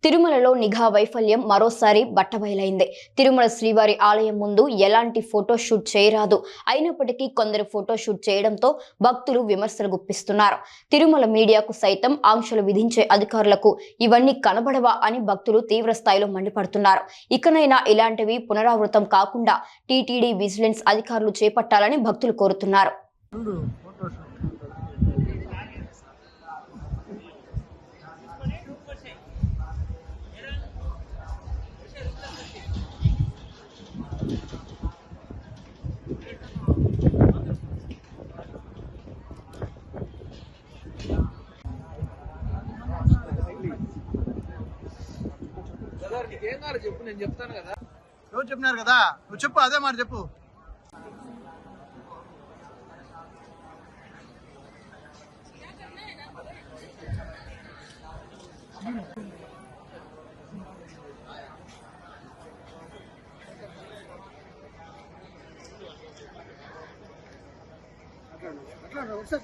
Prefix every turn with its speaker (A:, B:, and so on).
A: తిరుమలలో నిఘా వైఫల్యం మరోసారి బట్టబయలైంది. తిరుమల శ్రీవారి ఆలయం ముందు ఎలాంటి ఫోటోషూట్ చేయరాదు. అయినప్పటికీ కొందరు ఫోటోషూట్ చేయడంతో భక్తులు విమర్శలు గుప్పిస్తున్నారు. తిరుమల మీడియాకు సైతం ఆంక్షలు విధించే అధికారులకు ఇవన్నీ కనబడవా అని భక్తులు తీవ్ర స్థాయిలో మండిపడుతున్నారు. ఇకనైనా ఇలాంటివి పునరావృతం కాకుండా టీటీడీ విజిలెన్స్ అధికారులు చేపట్టాలని భక్తులు కోరుతున్నారు.
B: నీకేం కాదు చెప్పు, నేను చెప్తాను కదా.
C: ఎవరు చెప్పినారు కదా, నువ్వు చెప్పు, అదే మాట చెప్పు. అట్లా ఒకసారి